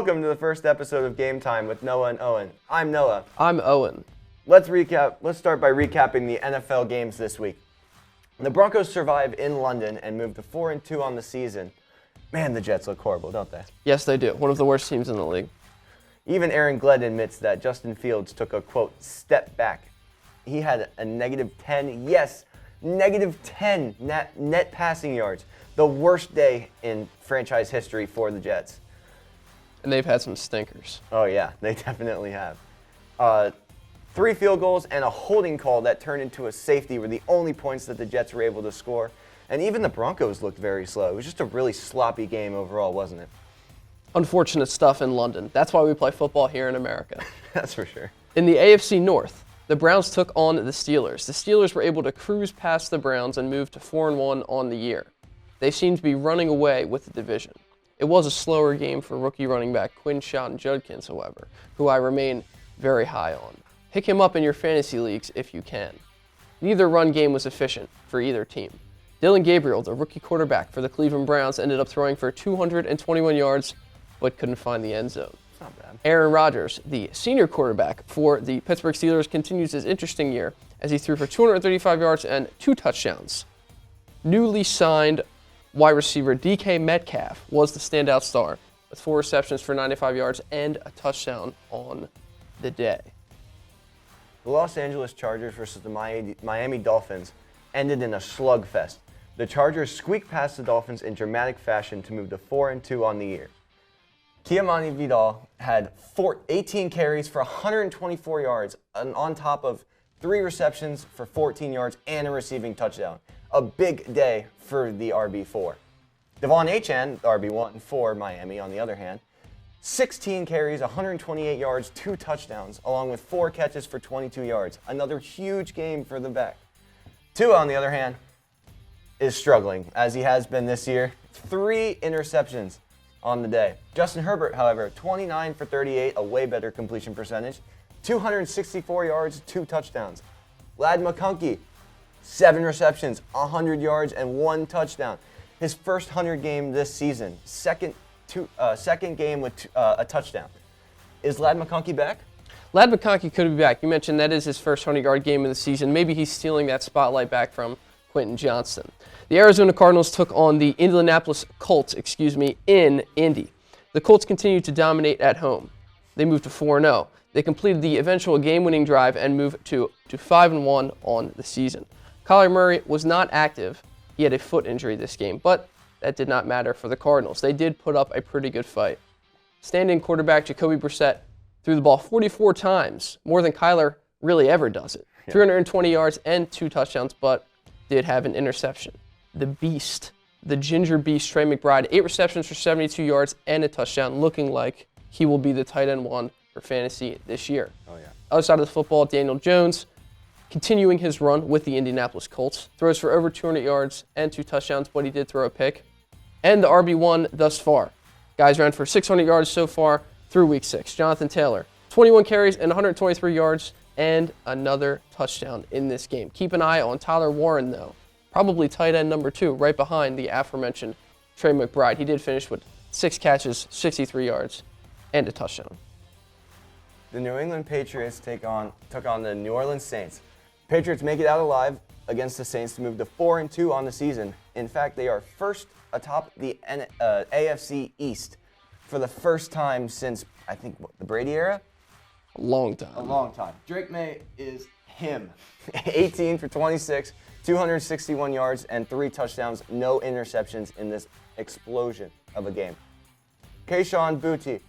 Welcome to the first episode of Game Time with Noah and Owen. I'm Noah. I'm Owen. Let's start by recapping the NFL games this week. The Broncos survive in London and move to 4-2 on the season. Man, the Jets look horrible, don't they? Yes, they do. One of the worst teams in the league. Even Aaron Glenn admits that Justin Fields took a, quote, step back. He had a -10, yes, -10 net passing yards. The worst day in franchise history for the Jets. And they've had some stinkers. Oh, yeah, they definitely have. 3 field goals and a holding call that turned into a safety were the only points that the Jets were able to score. And even the Broncos looked very slow. It was just a really sloppy game overall, wasn't it? Unfortunate stuff in London. That's why we play football here in America. That's for sure. In the AFC North, the Browns took on the Steelers. The Steelers were able to cruise past the Browns and move to 4-1 on the year. They seem to be running away with the division. It was a slower game for rookie running back Quinshon Judkins, however, who I remain very high on. Pick him up in your fantasy leagues if you can. Neither run game was efficient for either team. Dylan Gabriel, the rookie quarterback for the Cleveland Browns, ended up throwing for 221 yards, but couldn't find the end zone. It's not bad. Aaron Rodgers, the senior quarterback for the Pittsburgh Steelers, continues his interesting year as he threw for 235 yards and 2 touchdowns. Newly signed wide receiver DK Metcalf was the standout star with 4 receptions for 95 yards and a touchdown on the day. The Los Angeles Chargers versus the Miami Dolphins ended in a slugfest. The Chargers squeaked past the Dolphins in dramatic fashion to move to 4-2 on the year. Kiamani Vidal had 18 carries for 124 yards on top of 3 receptions for 14 yards and a receiving touchdown. A big day for the RB4. Devon Achane, the RB1 for Miami, on the other hand, 16 carries, 128 yards, 2 touchdowns, along with 4 catches for 22 yards. Another huge game for the back. Tua, on the other hand, is struggling, as he has been this year. 3 interceptions on the day. Justin Herbert, however, 29 for 38, a way better completion percentage, 264 yards, 2 touchdowns. Ladd McConkey, 7 receptions, 100 yards, and 1 touchdown. His first 100 game this season. Second game with a touchdown. Is Ladd McConkey back? Ladd McConkey could be back. You mentioned that is his first 100-yard game of the season. Maybe he's stealing that spotlight back from Quentin Johnston. The Arizona Cardinals took on the Indianapolis Colts, in Indy. The Colts continued to dominate at home. They moved to 4-0. They completed the eventual game-winning drive and moved to 5-1 on the season. Kyler Murray was not active. He had a foot injury this game, but that did not matter for the Cardinals. They did put up a pretty good fight. Stand-in quarterback Jacoby Brissett threw the ball 44 times, more than Kyler really ever does it. 320 yards and 2 touchdowns, but did have an interception. The beast, the ginger beast, Trey McBride, 8 receptions for 72 yards and a touchdown, looking like he will be the tight end 1 for fantasy this year. Oh, yeah. Other side of the football, Daniel Jones, continuing his run with the Indianapolis Colts, throws for over 200 yards and 2 touchdowns, but he did throw a pick. And the RB1 thus far. Guys ran for 600 yards so far through week 6. Jonathan Taylor, 21 carries and 123 yards and another touchdown in this game. Keep an eye on Tyler Warren, though. Probably tight end number 2, right behind the aforementioned Trey McBride. He did finish with 6 catches, 63 yards, and a touchdown. The New England Patriots took on the New Orleans Saints. Patriots make it out alive against the Saints to move to 4-2 on the season. In fact, they are first atop the AFC East for the first time since, I think, the Brady era? A long time. A long time. Drake May is him. 18 for 26, 261 yards, and 3 touchdowns, no interceptions in this explosion of a game. Kayshon Boutte,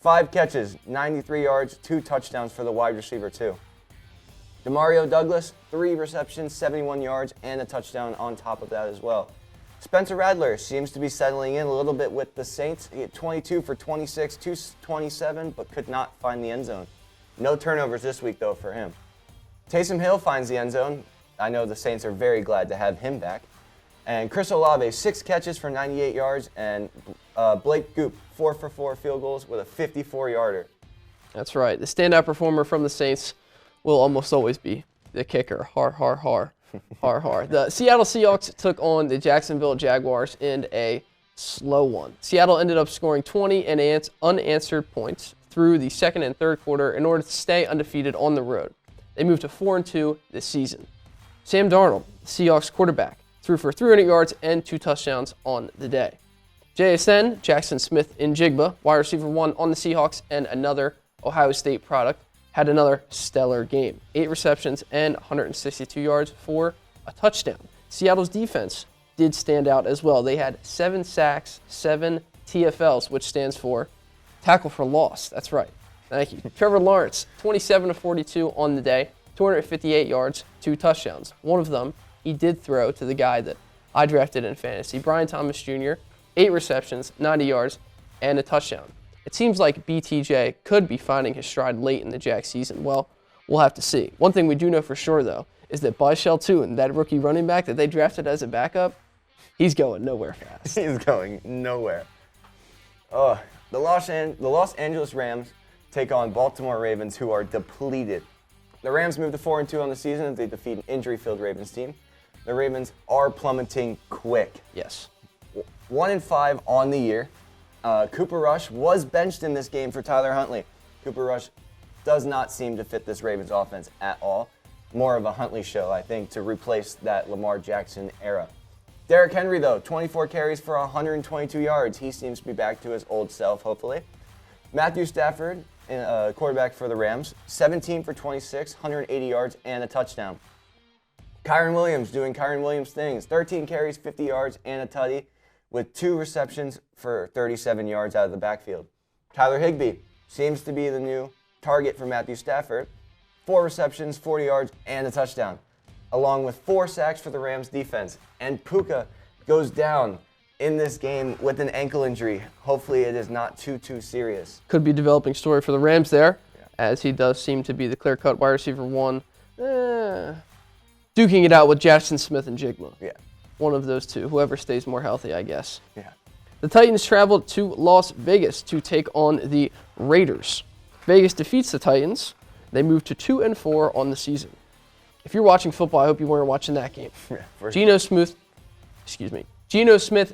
5 catches, 93 yards, 2 touchdowns for the wide receiver, too. Demario Douglas, 3 receptions, 71 yards, and a touchdown on top of that as well. Spencer Rattler seems to be settling in a little bit with the Saints. He had 22 for 26, 227, but could not find the end zone. No turnovers this week, though, for him. Taysom Hill finds the end zone. I know the Saints are very glad to have him back. And Chris Olave, 6 catches for 98 yards, and Blake Goop, 4 for 4 field goals with a 54-yarder. That's right. The standout performer from the Saints will almost always be the kicker. Har, har, har. Har, har. The Seattle Seahawks took on the Jacksonville Jaguars in a slow one. Seattle ended up scoring 20 and unanswered points through the second and third quarter in order to stay undefeated on the road. They moved to 4-2 this season. Sam Darnold, Seahawks quarterback, threw for 300 yards and 2 touchdowns on the day. JSN, Jackson Smith-Njigba, wide receiver 1 on the Seahawks and another Ohio State product, had another stellar game. 8 receptions and 162 yards for a touchdown. Seattle's defense did stand out as well. They had 7 sacks, 7 TFLs, which stands for tackle for loss. That's right. Thank you. Trevor Lawrence, 27-42 on the day, 258 yards, 2 touchdowns. One of them he did throw to the guy that I drafted in fantasy, Brian Thomas Jr., 8 receptions, 90 yards, and a touchdown. It seems like BTJ could be finding his stride late in the Jack season. Well, we'll have to see. One thing we do know for sure, though, is that Byshell Tune, that rookie running back that they drafted as a backup, he's going nowhere fast. He's going nowhere. The Los Angeles Rams take on Baltimore Ravens, who are depleted. The Rams moved to 4-2 on the season as they defeat an injury-filled Ravens team. The Ravens are plummeting quick. Yes. 1-5 on the year. Cooper Rush was benched in this game for Tyler Huntley. Cooper Rush does not seem to fit this Ravens offense at all. More of a Huntley show, I think, to replace that Lamar Jackson era. Derrick Henry, though, 24 carries for 122 yards. He seems to be back to his old self, hopefully. Matthew Stafford, quarterback for the Rams, 17 for 26, 180 yards, and a touchdown. Kyron Williams doing Kyron Williams things, 13 carries, 50 yards, and a tutty, with 2 receptions for 37 yards out of the backfield. Tyler Higbee seems to be the new target for Matthew Stafford, 4 receptions, 40 yards, and a touchdown, along with 4 sacks for the Rams defense. And Puka goes down in this game with an ankle injury. Hopefully it is not too serious. Could be a developing story for the Rams there, as he does seem to be the clear-cut wide receiver 1. Duking it out with Jackson Smith-Njigba. Yeah. One of those two, whoever stays more healthy, I guess. Yeah. The Titans traveled to Las Vegas to take on the Raiders. Vegas defeats the Titans. They move to 2-4 on the season. If you're watching football, I hope you weren't watching that game. Yeah, Geno Smith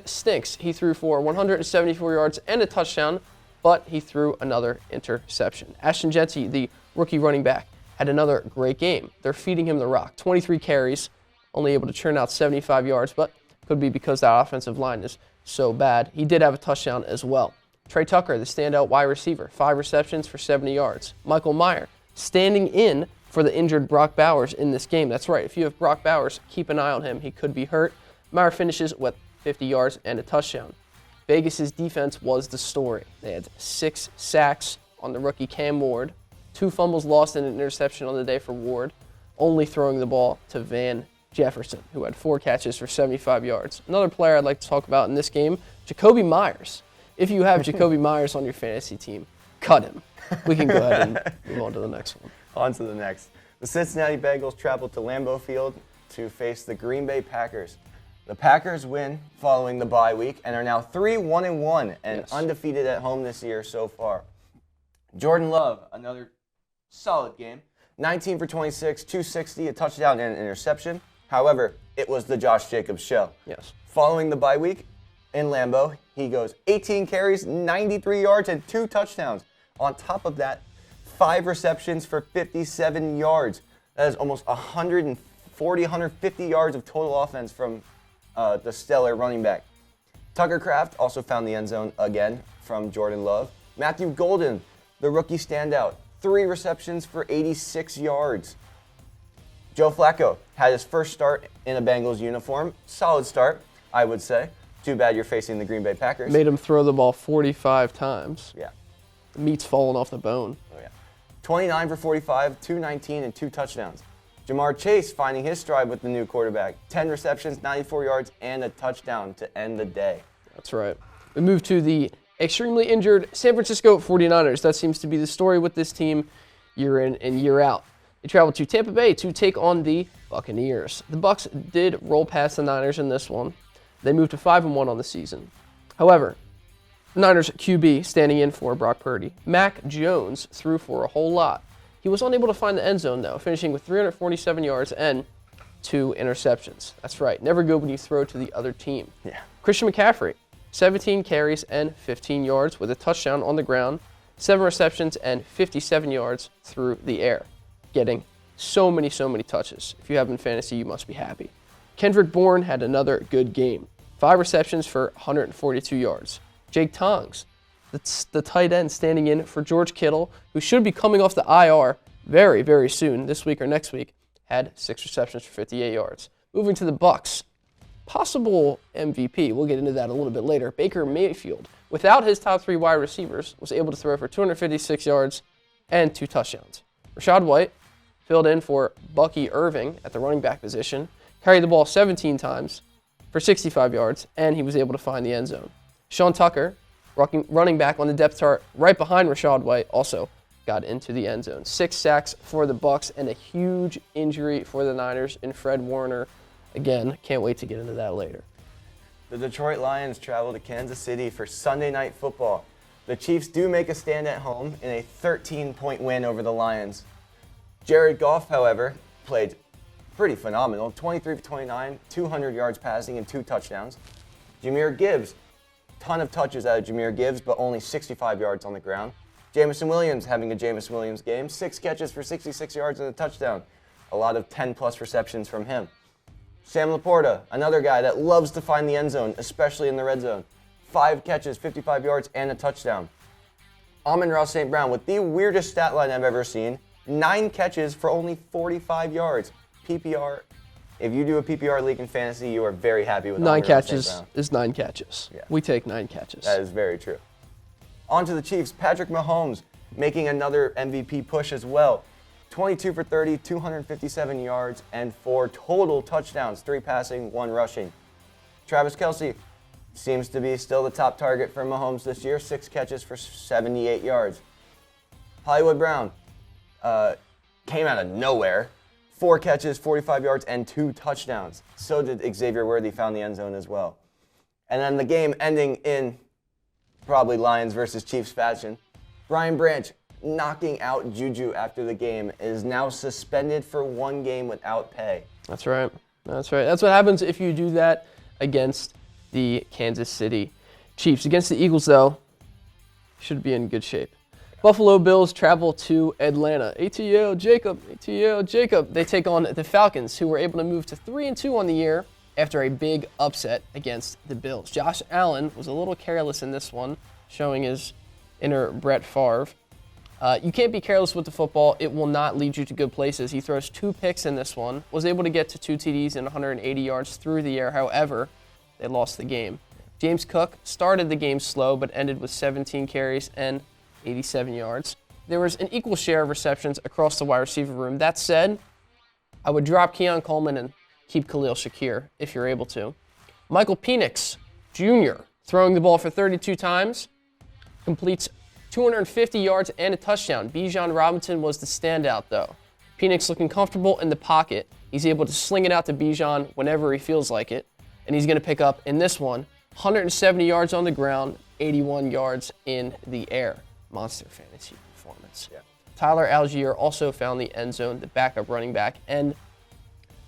stinks. He threw for 174 yards and a touchdown, but he threw another interception. Ashton Jeanty, the rookie running back, had another great game. They're feeding him the rock. 23 carries, only able to churn out 75 yards, but could be because that offensive line is so bad. He did have a touchdown as well. Trey Tucker, the standout wide receiver, 5 receptions for 70 yards. Michael Mayer, standing in for the injured Brock Bowers in this game. That's right, if you have Brock Bowers, keep an eye on him. He could be hurt. Mayer finishes with 50 yards and a touchdown. Vegas' defense was the story. They had 6 sacks on the rookie Cam Ward, 2 fumbles lost and an interception on the day for Ward, only throwing the ball to Van Jefferson, who had 4 catches for 75 yards. Another player I'd like to talk about in this game, Jacoby Myers. If you have Jacoby Myers on your fantasy team, cut him. We can go ahead and move on to the next one. On to the next. The Cincinnati Bengals traveled to Lambeau Field to face the Green Bay Packers. The Packers win following the bye week and are now 3-1-1 and undefeated at home this year so far. Jordan Love, another solid game. 19 for 26, 260, a touchdown and an interception. However, it was the Josh Jacobs show. Yes. Following the bye week in Lambeau, he goes 18 carries, 93 yards, and 2 touchdowns. On top of that, 5 receptions for 57 yards. That is almost 140, 150 yards of total offense from the stellar running back. Tucker Kraft also found the end zone again from Jordan Love. Matthew Golden, the rookie standout, 3 receptions for 86 yards. Joe Flacco had his first start in a Bengals uniform. Solid start, I would say. Too bad you're facing the Green Bay Packers. Made him throw the ball 45 times. Yeah. The meat's falling off the bone. Oh, yeah. 29 for 45, 219, and 2 touchdowns. Jamar Chase finding his stride with the new quarterback. 10 receptions, 94 yards, and a touchdown to end the day. That's right. We move to the extremely injured San Francisco 49ers. That seems to be the story with this team year in and year out. They traveled to Tampa Bay to take on the Buccaneers. The Bucs did roll past the Niners in this one. They moved to 5-1 on the season. However, the Niners QB standing in for Brock Purdy, Mac Jones, threw for a whole lot. He was unable to find the end zone, though, finishing with 347 yards and 2 interceptions. That's right. Never good when you throw to the other team. Yeah. Christian McCaffrey, 17 carries and 15 yards with a touchdown on the ground, 7 receptions and 57 yards through the air. Getting so many touches. If you have him in fantasy, you must be happy. Kendrick Bourne had another good game. 5 receptions for 142 yards. Jake Tongs, the tight end standing in for George Kittle, who should be coming off the IR very soon, this week or next week, had 6 receptions for 58 yards. Moving to the Bucs, possible MVP, we'll get into that a little bit later. Baker Mayfield, without his top 3 wide receivers, was able to throw for 256 yards and 2 touchdowns. Rachaad White filled in for Bucky Irving at the running back position, carried the ball 17 times for 65 yards, and he was able to find the end zone. Sean Tucker, running back on the depth chart right behind Rachaad White, also got into the end zone. 6 sacks for the Bucs and a huge injury for the Niners in Fred Warner. Again, can't wait to get into that later. The Detroit Lions travel to Kansas City for Sunday Night Football. The Chiefs do make a stand at home in a 13-point win over the Lions. Jared Goff, however, played pretty phenomenal. 23 for 29, 200 yards passing and 2 touchdowns. Jahmyr Gibbs, ton of touches out of Jahmyr Gibbs, but only 65 yards on the ground. Jameson Williams having a Jameson Williams game. 6 catches for 66 yards and a touchdown. A lot of 10-plus receptions from him. Sam Laporta, another guy that loves to find the end zone, especially in the red zone. 5 catches, 55 yards, and a touchdown. Amon-Ra St. Brown with the weirdest stat line I've ever seen. 9 catches for only 45 yards. PPR. If you do a PPR league in fantasy, you are very happy with 9 catches is 9 catches. Yeah. We take 9 catches. That is very true. On to the Chiefs. Patrick Mahomes making another MVP push as well. 22 for 30, 257 yards, and 4 total touchdowns, 3 passing, 1 rushing. Travis Kelce seems to be still the top target for Mahomes this year, 6 catches for 78 yards. Hollywood Brown came out of nowhere, 4 catches, 45 yards, and 2 touchdowns. So did Xavier Worthy, found the end zone as well. And then the game ending in probably Lions versus Chiefs fashion. Brian Branch, knocking out Juju after the game, is now suspended for 1 game without pay. That's right. That's what happens if you do that against the Kansas City Chiefs. Against the Eagles, though, should be in good shape. Buffalo Bills travel to Atlanta. ATL Jacob. They take on the Falcons, who were able to move to 3-2 on the year after a big upset against the Bills. Josh Allen was a little careless in this one, showing his inner Brett Favre. You can't be careless with the football. It will not lead you to good places. He throws 2 picks in this one, was able to get to 2 TDs and 180 yards through the air. However, they lost the game. James Cook started the game slow, but ended with 17 carries and 87 yards. There was an equal share of receptions across the wide receiver room. That said, I would drop Keon Coleman and keep Khalil Shakir if you're able to. Michael Penix Jr. throwing the ball for 32 times, completes 250 yards and a touchdown. Bijan Robinson was the standout, though. Penix looking comfortable in the pocket. He's able to sling it out to Bijan whenever he feels like it, and he's going to pick up, in this one, 170 yards on the ground, 81 yards in the air. Monster fantasy performance. Yeah. Tyler Algier also found the end zone, the backup running back, and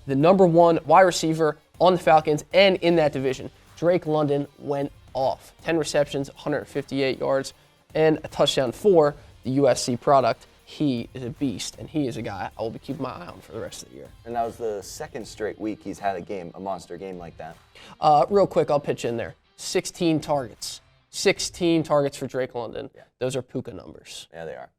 the number 1 wide receiver on the Falcons and in that division. Drake London went off. 10 receptions, 158 yards, and a touchdown for the USC product. He is a beast, and he is a guy I will be keeping my eye on for the rest of the year. And that was the 2nd straight week he's had a monster game like that. Real quick, I'll pitch in there. 16 targets. 16 targets for Drake London. Yeah. Those are Puka numbers. Yeah, they are.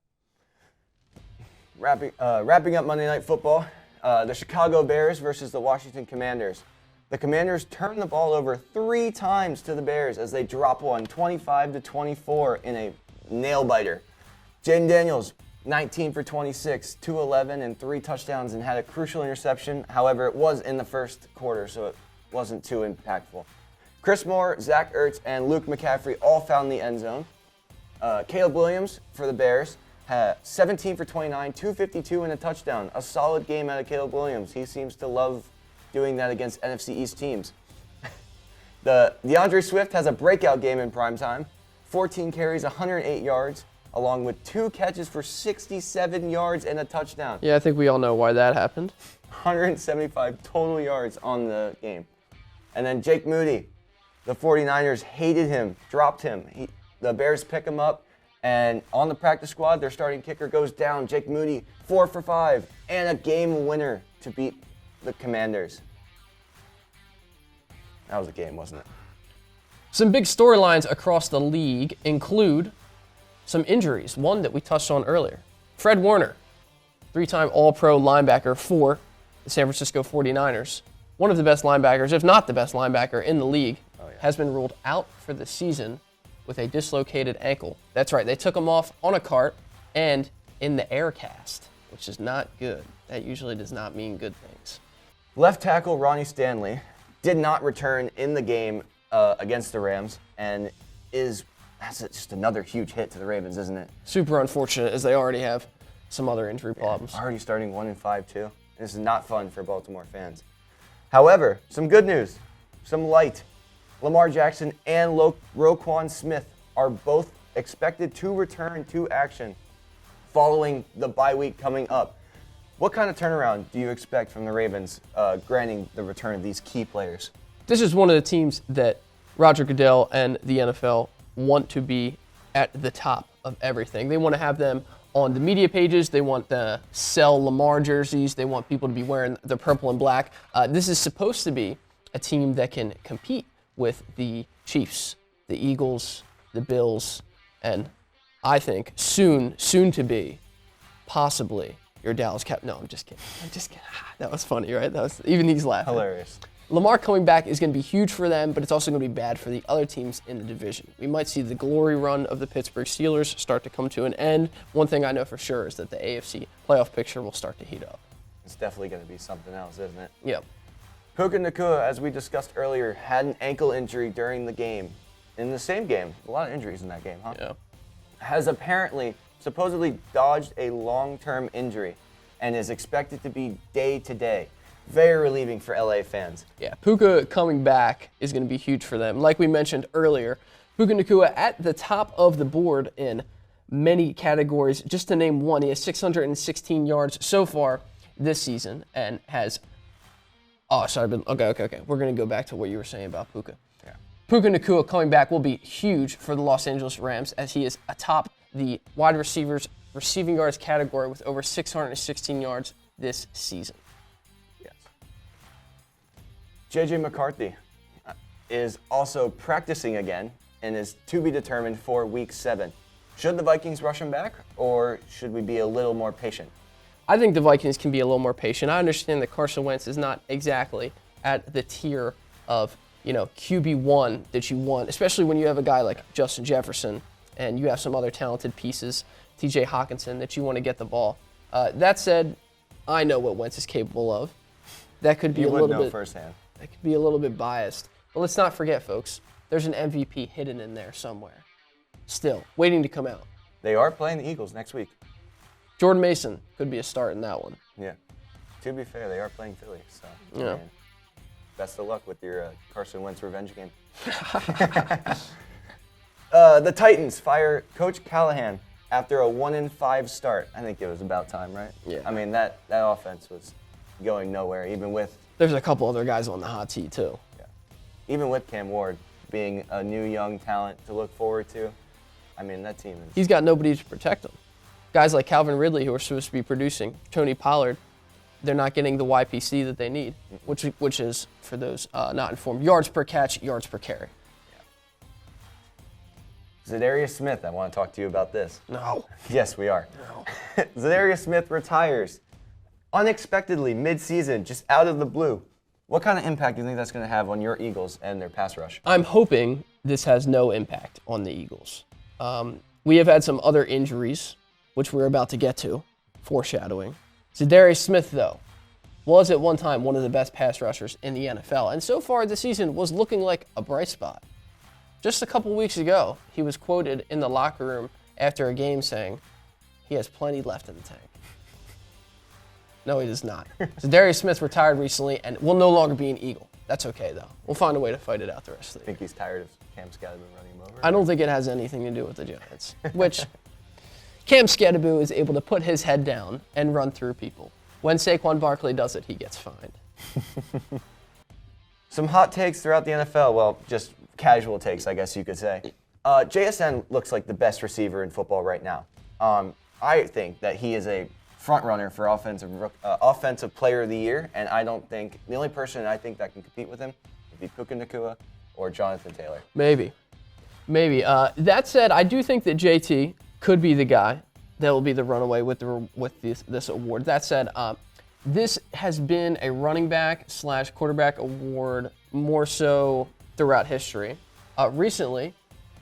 Wrapping up Monday Night Football, the Chicago Bears versus the Washington Commanders. The Commanders turned the ball over 3 times to the Bears as they drop one, 25-24 in a nail-biter. Jaden Daniels, 19 for 26, 211, and 3 touchdowns, and had a crucial interception. However, it was in the first quarter, so it wasn't too impactful. Chris Moore, Zach Ertz, and Luke McCaffrey all found the end zone. Caleb Williams for the Bears had 17 for 29, 252, and a touchdown. A solid game out of Caleb Williams. He seems to love doing that against NFC East teams. DeAndre Swift has a breakout game in primetime. 14 carries, 108 yards, along with 2 catches for 67 yards and a touchdown. Yeah, I think we all know why that happened. 175 total yards on the game. And then Jake Moody, The 49ers hated him, dropped him. The Bears pick him up, and on the practice squad, their starting kicker goes down. Jake Moody, 4 for 5, and a game winner to beat the Commanders. That was a game, wasn't it? Some big storylines across the league include some injuries. One that we touched on earlier. Fred Warner, 3-time All-Pro linebacker for the San Francisco 49ers. One of the best linebackers, if not the best linebacker in the league, has been ruled out for the season with a dislocated ankle. That's right, they took him off on a cart and in the air cast, which is not good. That usually does not mean good things. Left tackle Ronnie Stanley did not return in the game against the Rams, and that's just another huge hit to the Ravens, isn't it? Super unfortunate, as they already have some other injury problems. Already starting 1-5 too. This is not fun for Baltimore fans. However, some good news, some light. Lamar Jackson and Roquan Smith are both expected to return to action following the bye week coming up. What kind of turnaround do you expect from the Ravens granting the return of these key players? This is one of the teams that Roger Goodell and the NFL want to be at the top of everything. They want to have them on the media pages. They want to sell Lamar jerseys. They want people to be wearing the purple and black. This is supposed to be a team that can compete with the Chiefs, the Eagles, the Bills, and I think soon to be, possibly, your Dallas Cowboys. No, I'm just kidding. That was funny, right? Even he's laughing. Hilarious. Lamar coming back is going to be huge for them, but it's also going to be bad for the other teams in the division. We might see the glory run of the Pittsburgh Steelers start to come to an end. One thing I know for sure is that the AFC playoff picture will start to heat up. It's definitely going to be something else, isn't it? Yep. Puka Nacua, as we discussed earlier, had an ankle injury during the game. In the same game. A lot of injuries in that game, huh? Yeah. Has supposedly dodged a long-term injury and is expected to be day-to-day. Very relieving for LA fans. Yeah, Puka coming back is going to be huge for them. Like we mentioned earlier, Puka Nacua at the top of the board in many categories. Just to name one, he has 616 yards so far this season and has... Oh, sorry. Okay. We're going to go back to what you were saying about Puka. Yeah. Puka Nacua coming back will be huge for the Los Angeles Rams as he is atop the wide receivers receiving yards category with over 616 yards this season. Yes. J.J. McCarthy is also practicing again and is to be determined for Week 7. Should the Vikings rush him back, or should we be a little more patient? I think the Vikings can be a little more patient. I understand that Carson Wentz is not exactly at the tier of, QB1 that you want, especially when you have a guy like Justin Jefferson and you have some other talented pieces, TJ Hawkinson, that you want to get the ball. That said, I know what Wentz is capable of. That could be firsthand. That could be a little bit biased. But let's not forget, folks, there's an MVP hidden in there somewhere. Still, waiting to come out. They are playing the Eagles next week. Jordan Mason could be a start in that one. Yeah. To be fair, they are playing Philly, so yeah. Man, best of luck with your Carson Wentz revenge game. The Titans fire Coach Callahan after a 1-5 start. I think it was about time, right? Yeah. I mean, that offense was going nowhere, even with... There's a couple other guys on the hot seat, too. Yeah. Even with Cam Ward being a new young talent to look forward to, I mean, that team is... He's got nobody to protect him. Guys like Calvin Ridley, who are supposed to be producing, Tony Pollard, they're not getting the YPC that they need, which is, for those not informed, yards per catch, yards per carry. Yeah. Zadarius Smith, I want to talk to you about this. No. Yes, we are. No. Zadarius Smith retires unexpectedly mid-season, just out of the blue. What kind of impact do you think that's going to have on your Eagles and their pass rush? I'm hoping this has no impact on the Eagles. We have had some other injuries, which we're about to get to, foreshadowing. Zadarius Smith, though, was at one time one of the best pass rushers in the NFL, and so far this season was looking like a bright spot. Just a couple weeks ago, he was quoted in the locker room after a game saying, he has plenty left in the tank. No, he does not. Zadarius Smith retired recently and will no longer be an Eagle. That's okay, though. We'll find a way to fight it out the rest of the year. Think he's tired of Cam Skadden running him over? I don't think it has anything to do with the Giants, which Cam Skadden is able to put his head down and run through people. When Saquon Barkley does it, he gets fined. Some hot takes throughout the NFL. Well, just casual takes, I guess you could say. JSN looks like the best receiver in football right now. I think that he is a front runner for offensive player of the year, and I don't think the only person I think that can compete with him would be Puka Nacua or Jonathan Taylor. Maybe. That said, I do think that JT could be the guy that will be the runaway with this award. That said, this has been a running back / quarterback award more so throughout history. Recently,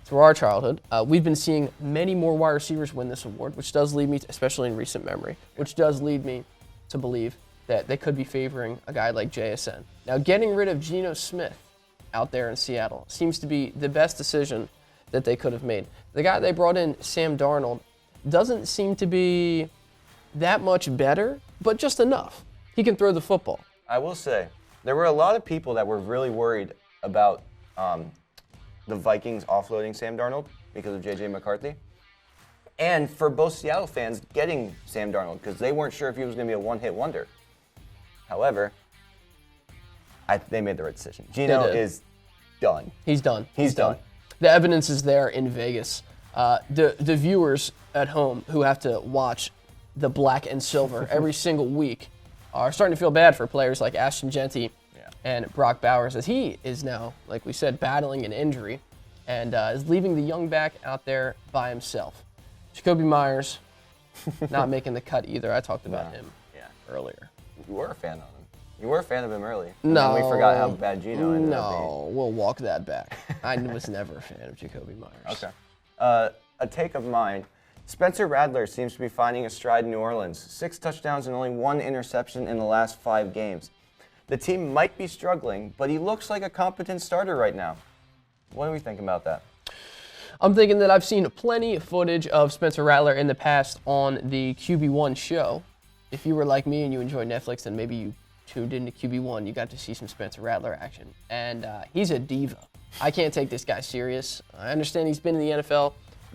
through our childhood, we've been seeing many more wide receivers win this award, which does lead me, especially in recent memory, which does lead me to believe that they could be favoring a guy like JSN. Now, getting rid of Geno Smith out there in Seattle seems to be the best decision that they could have made. The guy they brought in, Sam Darnold, doesn't seem to be that much better, but just enough. He can throw the football. I will say, there were a lot of people that were really worried about the Vikings offloading Sam Darnold because of J.J. McCarthy. And for both Seattle fans getting Sam Darnold because they weren't sure if he was going to be a one-hit wonder. However, they made the right decision. Geno is done. He's done. He's done. The evidence is there in Vegas. The viewers at home who have to watch the black and silver every single week are starting to feel bad for players like Ashton Genty and Brock Bowers, as he is now, like we said, battling an injury and is leaving the young back out there by himself. Jakobi Meyers, not making the cut either. I talked about him earlier. You were a fan of him. You were a fan of him early. No. And we forgot how bad Geno ended up being. No, we'll walk that back. I was never a fan of Jakobi Meyers. Okay. A take of mine. Spencer Rattler seems to be finding a stride in New Orleans. 6 touchdowns and only 1 interception in the last 5 games. The team might be struggling, but he looks like a competent starter right now. What do we think about that? I'm thinking that I've seen plenty of footage of Spencer Rattler in the past on the QB1 show. If you were like me and you enjoy Netflix, then maybe you tuned into QB1, you got to see some Spencer Rattler action. And he's a diva. I can't take this guy serious. I understand he's been in the NFL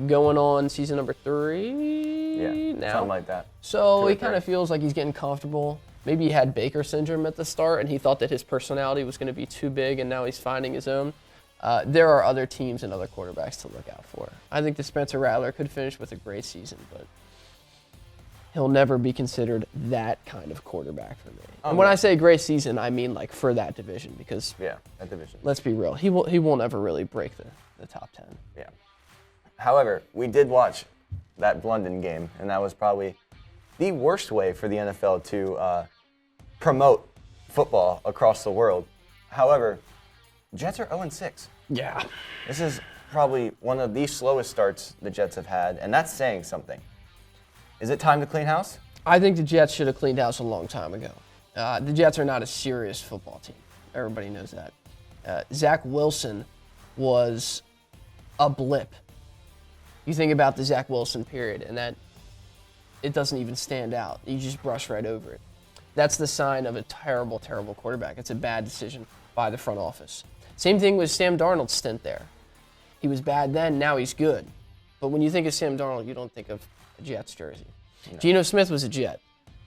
going on season number 3 now. Something like that. So he kind of feels like he's getting comfortable. Maybe he had Baker syndrome at the start and he thought that his personality was going to be too big and now he's finding his own. There are other teams and other quarterbacks to look out for. I think that Spencer Rattler could finish with a great season, but he'll never be considered that kind of quarterback for me. And when I say great season, I mean like for that division because that division. Let's be real, he won't ever really break the top 10. Yeah. However, we did watch that London game, and that was probably the worst way for the NFL to promote football across the world. However, Jets are 0-6. Yeah. This is probably one of the slowest starts the Jets have had, and that's saying something. Is it time to clean house? I think the Jets should have cleaned house a long time ago. The Jets are not a serious football team. Everybody knows that. Zach Wilson was a blip. You think about the Zach Wilson period, and that it doesn't even stand out. You just brush right over it. That's the sign of a terrible, terrible quarterback. It's a bad decision by the front office. Same thing with Sam Darnold's stint there. He was bad then, now he's good. But when you think of Sam Darnold, you don't think of a Jets jersey. No. Geno Smith was a Jet.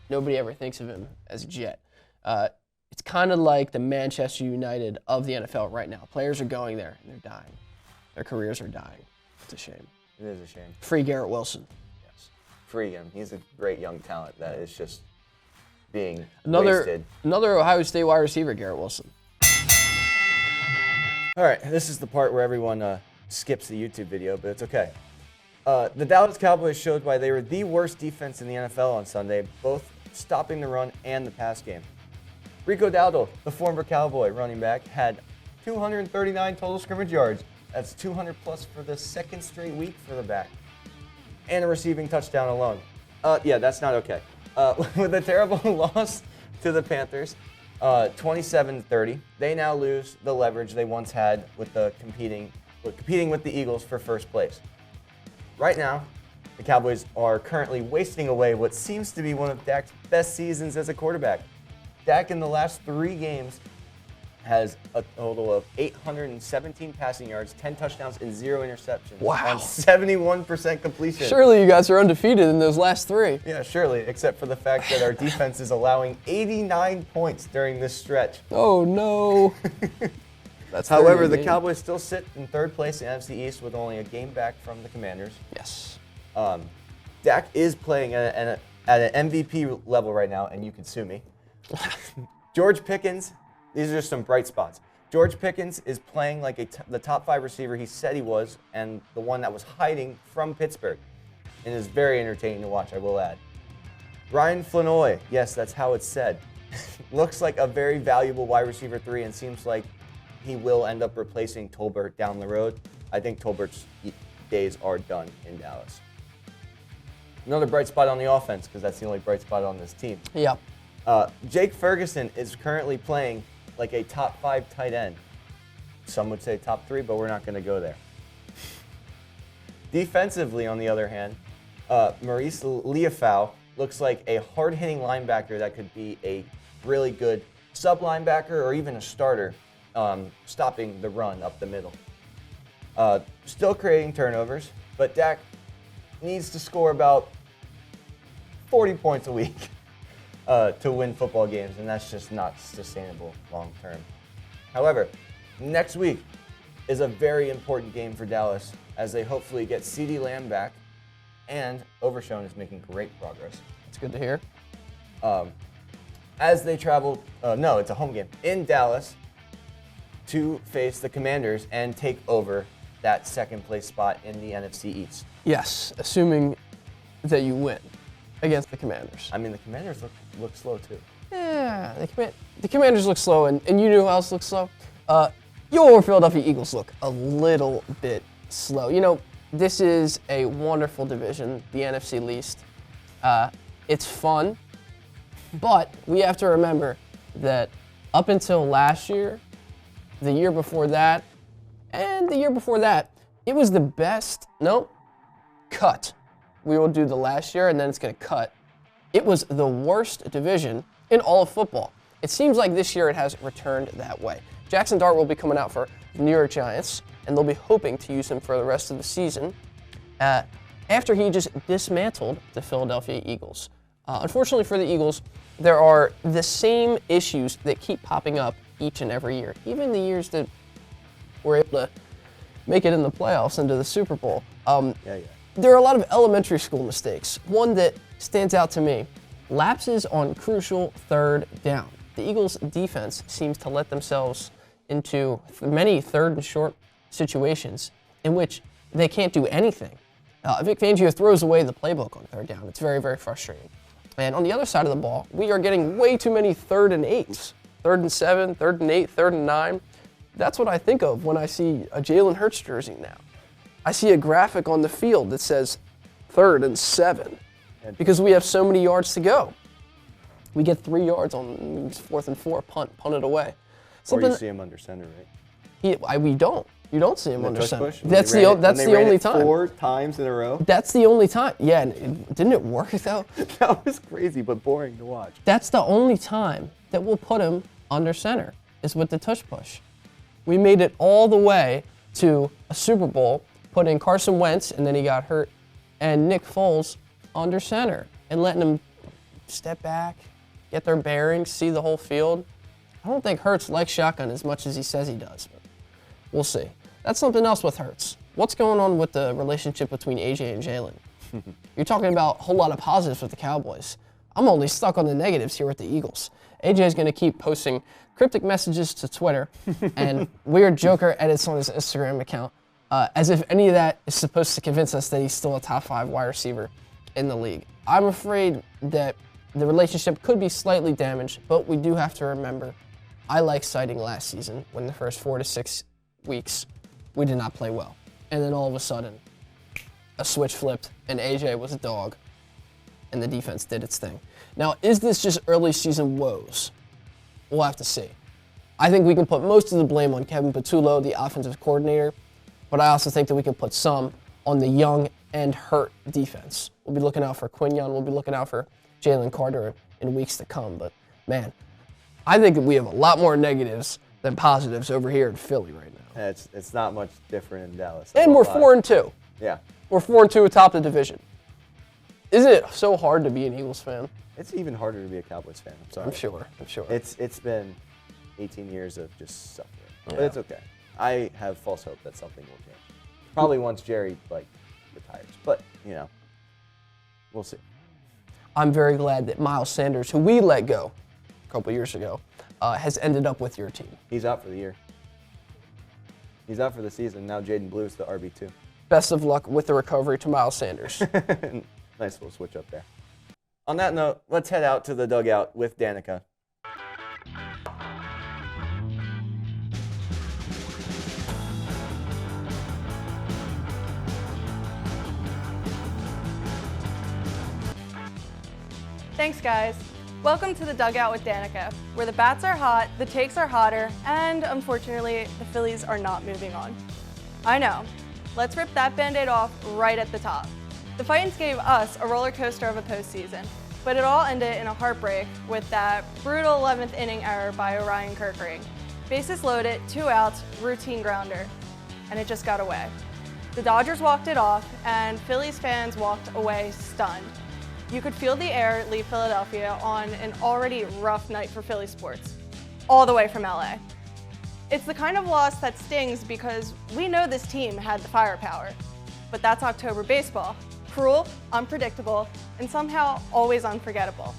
Nobody ever thinks of him as a Jet. It's kind of like the Manchester United of the NFL right now. Players are going there, and they're dying. Their careers are dying. It's a shame. It is a shame. Free Garrett Wilson. Yes. Free him. He's a great young talent that is just being wasted. Another Ohio State wide receiver, Garrett Wilson. All right, this is the part where everyone skips the YouTube video, but it's okay. The Dallas Cowboys showed why they were the worst defense in the NFL on Sunday, both stopping the run and the pass game. Rico Dowdle, the former Cowboy running back, had 239 total scrimmage yards. That's 200 plus for the second straight week for the back. And a receiving touchdown alone. That's not okay. With a terrible loss to the Panthers, 27-30, they now lose the leverage they once had with competing with the Eagles for first place. Right now, the Cowboys are currently wasting away what seems to be one of Dak's best seasons as a quarterback. Dak in the last 3 games has a total of 817 passing yards, 10 touchdowns, and 0 interceptions. Wow. On 71% completion. Surely you guys are undefeated in those last 3. Yeah, surely, except for the fact that our defense is allowing 89 points during this stretch. Oh, no. That's However, 30 the game. Cowboys still sit in third place in NFC East with only a game back from the Commanders. Yes. Dak is playing at an MVP level right now, and you can sue me. George Pickens, these are just some bright spots. George Pickens is playing like the top 5 receiver he said he was, and the one that was hiding from Pittsburgh. And is very entertaining to watch, I will add. Ryan Flanoy, yes, that's how it's said, looks like a very valuable wide receiver 3 and seems like he will end up replacing Tolbert down the road. I think Tolbert's days are done in Dallas. Another bright spot on the offense, because that's the only bright spot on this team. Yep. Jake Ferguson is currently playing like a top 5 tight end. Some would say top 3, but we're not going to go there. Defensively, on the other hand, Maurice Liufau looks like a hard-hitting linebacker that could be a really good sub-linebacker or even a starter, stopping the run up the middle. Still creating turnovers, but Dak needs to score about 40 points a week to win football games, and that's just not sustainable long term. However, next week is a very important game for Dallas as they hopefully get CeeDee Lamb back, and Overshown is making great progress. It's good to hear. As they travel, no, it's a home game, in Dallas to face the Commanders and take over that second place spot in the NFC East. Yes, assuming that you win against the Commanders. I mean, the Commanders look slow too. Yeah, the Commanders look slow, and you know who else looks slow? Your Philadelphia Eagles look a little bit slow. You know, this is a wonderful division, the NFC least. It's fun, but we have to remember that up until last year, the year before that, and the year before that, it was the best. Nope. Cut. We will do the last year, and then it's going to cut. It was the worst division in all of football. It seems like this year it has returned that way. Jackson Dart will be coming out for the New York Giants, and they'll be hoping to use him for the rest of the season after he just dismantled the Philadelphia Eagles. Unfortunately for the Eagles, there are the same issues that keep popping up each and every year, even the years that we're able to make it in the playoffs into the Super Bowl. There are a lot of elementary school mistakes. One that stands out to me, lapses on crucial third down. The Eagles' defense seems to let themselves into many third and short situations in which they can't do anything. Vic Fangio throws away the playbook on third down. It's very, very frustrating. And on the other side of the ball, we are getting way too many 3rd and 8s. 3rd and 7, 3rd and 8, 3rd and 9. That's what I think of when I see a Jalen Hurts jersey now. I see a graphic on the field that says 3rd and 7 because we have so many yards to go. We get 3 yards on 4th and 4, punt it away. Or you see him under center, right? We don't. You don't see him under center. Push, That's the only time. 4 times in a row. That's the only time. Yeah, didn't it work though? That was crazy, but boring to watch. That's the only time that we'll put him under center is with the tush push. We made it all the way to a Super Bowl, put in Carson Wentz, and then he got hurt, and Nick Foles under center, and letting them step back, get their bearings, see the whole field. I don't think Hurts likes shotgun as much as he says he does, but we'll see. That's something else with Hurts. What's going on with the relationship between AJ and Jalen? You're talking about a whole lot of positives with the Cowboys. I'm only stuck on the negatives here with the Eagles. AJ is going to keep posting cryptic messages to Twitter and weird Joker edits on his Instagram account, as if any of that is supposed to convince us that he's still a top 5 wide receiver in the league. I'm afraid that the relationship could be slightly damaged, but we do have to remember, I like citing last season when the first 4 to 6 weeks we did not play well. And then all of a sudden, a switch flipped and AJ was a dog and the defense did its thing. Now, is this just early season woes? We'll have to see. I think we can put most of the blame on Kevin Patullo, the offensive coordinator, but I also think that we can put some on the young and hurt defense. We'll be looking out for Quinyon. We'll be looking out for Jalen Carter in weeks to come. But, man, I think that we have a lot more negatives than positives over here in Philly right now. It's not much different in Dallas. And we're 4-2. Yeah. We're 4-2 atop the division. Isn't it so hard to be an Eagles fan? It's even harder to be a Cowboys fan. I'm sorry. I'm sure. It's been 18 years of just suffering. But it's okay. I have false hope that something will change. Probably once Jerry retires, but we'll see. I'm very glad that Miles Sanders, who we let go a couple years ago, has ended up with your team. He's out for the year. He's out for the season. Now Jaeden Blue's the RB2. Best of luck with the recovery to Miles Sanders. Nice little switch up there. On that note, let's head out to the dugout with Danica. Thanks, guys. Welcome to the Dugout with Danica, where the bats are hot, the takes are hotter, and unfortunately, the Phillies are not moving on. I know. Let's rip that Band-Aid off right at the top. The Titans gave us a roller coaster of a postseason, but it all ended in a heartbreak with that brutal 11th inning error by Orion Kirkering. Bases loaded, 2 outs, routine grounder, and it just got away. The Dodgers walked it off, and Phillies fans walked away stunned. You could feel the air leave Philadelphia on an already rough night for Philly sports, all the way from LA. It's the kind of loss that stings because we know this team had the firepower, but that's October baseball. Cruel, unpredictable, and somehow always unforgettable.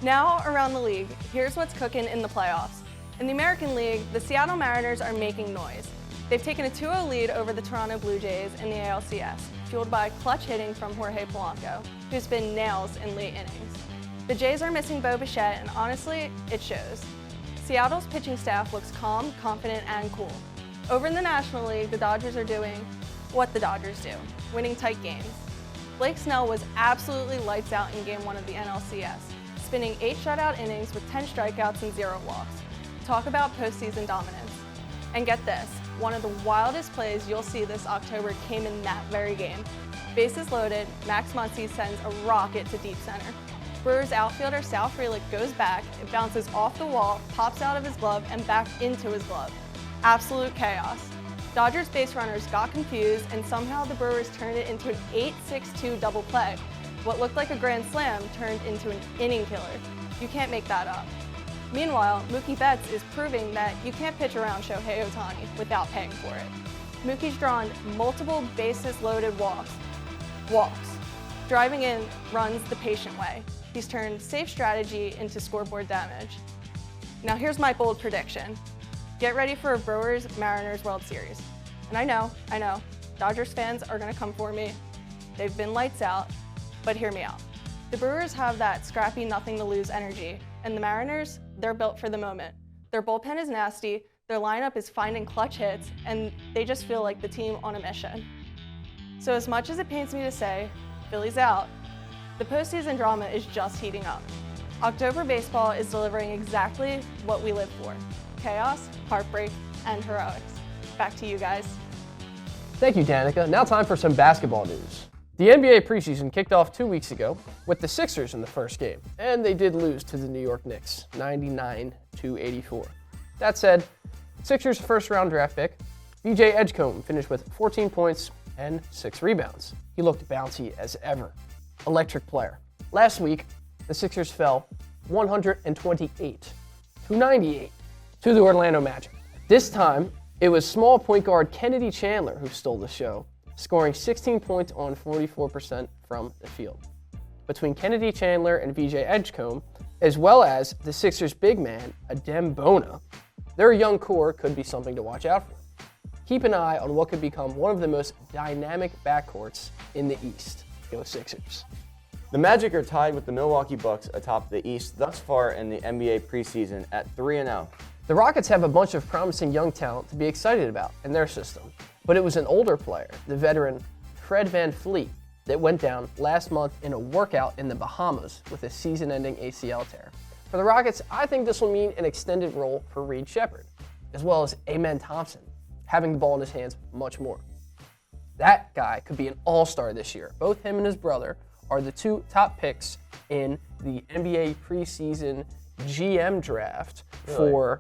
Now around the league, here's what's cooking in the playoffs. In the American League, the Seattle Mariners are making noise. They've taken a 2-0 lead over the Toronto Blue Jays in the ALCS, fueled by clutch hitting from Jorge Polanco, who's been nails in late innings. The Jays are missing Bo Bichette, and honestly, it shows. Seattle's pitching staff looks calm, confident, and cool. Over in the National League, the Dodgers are doing what the Dodgers do, winning tight games. Blake Snell was absolutely lights out in Game 1 of the NLCS, spinning 8 shutout innings with 10 strikeouts and 0 walks. Talk about postseason dominance. And get this, one of the wildest plays you'll see this October came in that very game. Bases loaded, Max Muncy sends a rocket to deep center. Brewers outfielder Sal Frelick goes back, it bounces off the wall, pops out of his glove, and back into his glove. Absolute chaos. Dodgers base runners got confused, and somehow the Brewers turned it into an 8-6-2 double play. What looked like a grand slam turned into an inning killer. You can't make that up. Meanwhile, Mookie Betts is proving that you can't pitch around Shohei Ohtani without paying for it. Mookie's drawn multiple bases-loaded walks. Driving in runs the patient way. He's turned safe strategy into scoreboard damage. Now here's my bold prediction. Get ready for a Brewers-Mariners World Series. And I know, Dodgers fans are gonna come for me. They've been lights out, but hear me out. The Brewers have that scrappy, nothing-to-lose energy, and the Mariners, they're built for the moment. Their bullpen is nasty, their lineup is finding clutch hits, and they just feel like the team on a mission. So as much as it pains me to say, Philly's out, the postseason drama is just heating up. October baseball is delivering exactly what we live for: chaos, heartbreak, and heroics. Back to you guys. Thank you, Danica. Now time for some basketball news. The NBA preseason kicked off 2 weeks ago with the Sixers in the first game, and they did lose to the New York Knicks, 99-84. That said, Sixers' first-round draft pick, VJ Edgecombe, finished with 14 points and 6 rebounds. He looked bouncy as ever. Electric player. Last week, the Sixers fell 128-98 to the Orlando Magic. This time, it was small point guard Kennedy Chandler who stole the show, scoring 16 points on 44% from the field. Between Kennedy Chandler and VJ Edgecombe, as well as the Sixers' big man, Adem Bona, their young core could be something to watch out for. Keep an eye on what could become one of the most dynamic backcourts in the East. Go Sixers. The Magic are tied with the Milwaukee Bucks atop the East thus far in the NBA preseason at 3-0. The Rockets have a bunch of promising young talent to be excited about in their system, but it was an older player, the veteran Fred VanVleet, that went down last month in a workout in the Bahamas with a season-ending ACL tear. For the Rockets, I think this will mean an extended role for Reed Sheppard, as well as Amen Thompson, having the ball in his hands much more. That guy could be an all-star this year. Both him and his brother are the 2 top picks in the NBA preseason GM draft for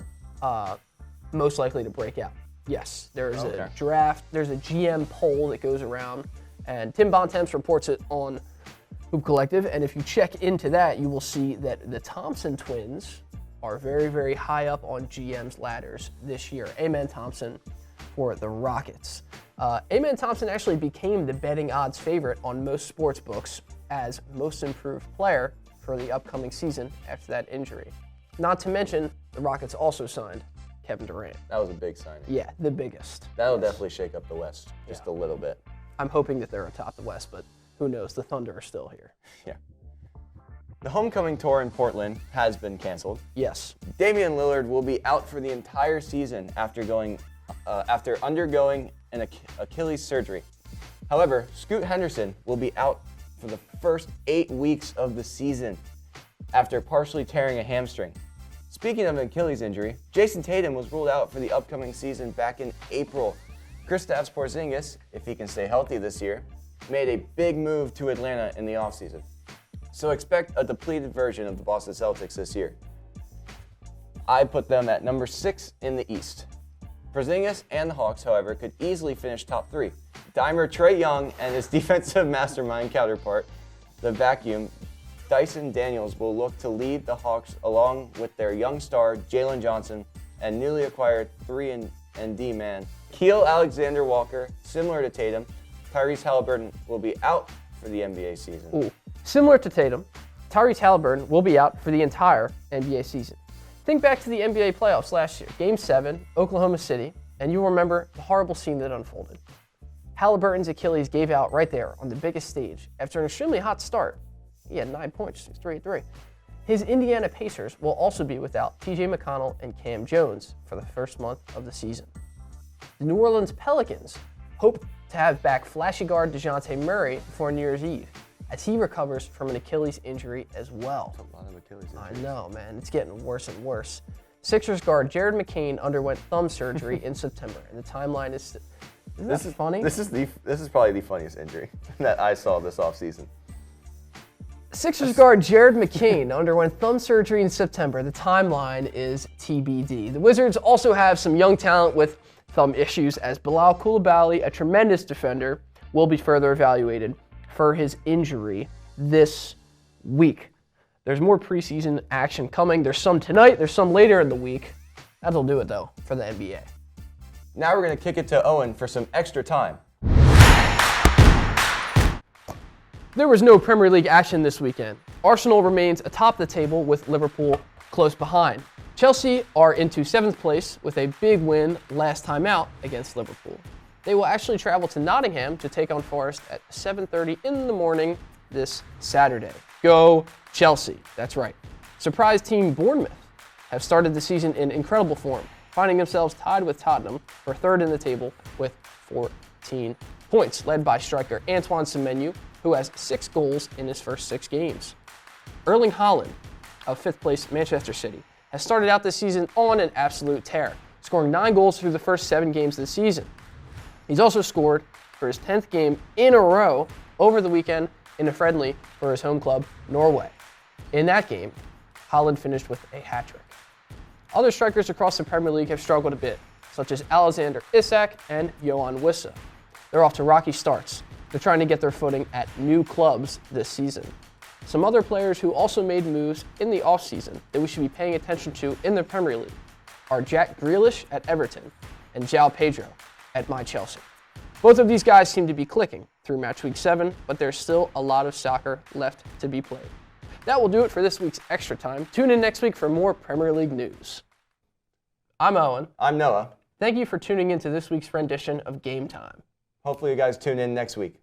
most likely to break out. Yes, there's a draft, there's a GM poll that goes around, and Tim Bontemps reports it on Hoop Collective, and if you check into that, you will see that the Thompson twins are very, very high up on GM's ladders this year. Amen Thompson for the Rockets. Amen Thompson actually became the betting odds favorite on most sports books as most improved player for the upcoming season after that injury. Not to mention, the Rockets also signed Kevin Durant. That was a big signing. Yeah, the biggest. That'll definitely shake up the West just a little bit. I'm hoping that they're atop the West, but who knows? The Thunder are still here. Yeah. The homecoming tour in Portland has been canceled. Yes. Damian Lillard will be out for the entire season after undergoing an Achilles surgery. However, Scoot Henderson will be out for the first 8 weeks of the season after partially tearing a hamstring. Speaking of an Achilles injury, Jason Tatum was ruled out for the upcoming season back in April. Kristaps Porzingis, if he can stay healthy this year, made a big move to Atlanta in the offseason. So expect a depleted version of the Boston Celtics this year. I put them at number 6 in the East. Porzingis and the Hawks, however, could easily finish top 3. Dimer Trae Young and his defensive mastermind counterpart, the vacuum, Dyson Daniels, will look to lead the Hawks along with their young star, Jalen Johnson, and newly acquired 3-and-D man, Keel Alexander-Walker. Similar to Tatum, Tyrese Halliburton will be out for the NBA season. Ooh. Similar to Tatum, Tyrese Halliburton will be out for the entire NBA season. Think back to the NBA playoffs last year, Game 7, Oklahoma City, and you'll remember the horrible scene that unfolded. Halliburton's Achilles gave out right there on the biggest stage after an extremely hot start. He had 9 points, 3-3. His Indiana Pacers will also be without TJ McConnell and Cam Jones for the first month of the season. The New Orleans Pelicans hope to have back flashy guard DeJounte Murray before New Year's Eve as he recovers from an Achilles injury as well. A lot of Achilles I injuries. know, man. It's getting worse and worse. Sixers guard Jared McCain underwent thumb surgery in September, and the timeline is... Isn't that funny? This is probably the funniest injury that I saw this offseason. Sixers guard Jared McCain underwent thumb surgery in September. The timeline is TBD. The Wizards also have some young talent with thumb issues, as Bilal Coulibaly, a tremendous defender, will be further evaluated for his injury this week. There's more preseason action coming. There's some tonight, there's some later in the week. That'll do it, though, for the NBA. Now we're going to kick it to Owen for some extra time. There was no Premier League action this weekend. Arsenal remains atop the table with Liverpool close behind. Chelsea are into 7th place with a big win last time out against Liverpool. They will actually travel to Nottingham to take on Forest at 7:30 in the morning this Saturday. Go Chelsea, that's right. Surprise team Bournemouth have started the season in incredible form, finding themselves tied with Tottenham for 3rd in the table with 14 points, led by striker Antoine Semenyo, who has 6 goals in his first 6 games. Erling Haaland of 5th place Manchester City has started out this season on an absolute tear, scoring 9 goals through the first 7 games of the season. He's also scored for his 10th game in a row over the weekend in a friendly for his home club, Norway. In that game, Haaland finished with a hat-trick. Other strikers across the Premier League have struggled a bit, such as Alexander Isak and Yohan Wissa. They're off to rocky starts. They're trying to get their footing at new clubs this season. Some other players who also made moves in the offseason that we should be paying attention to in the Premier League are Jack Grealish at Everton and João Pedro at my Chelsea. Both of these guys seem to be clicking through match week 7, but there's still a lot of soccer left to be played. That will do it for this week's Extra Time. Tune in next week for more Premier League news. I'm Owen. I'm Noah. Thank you for tuning in to this week's rendition of Game Time. Hopefully you guys tune in next week.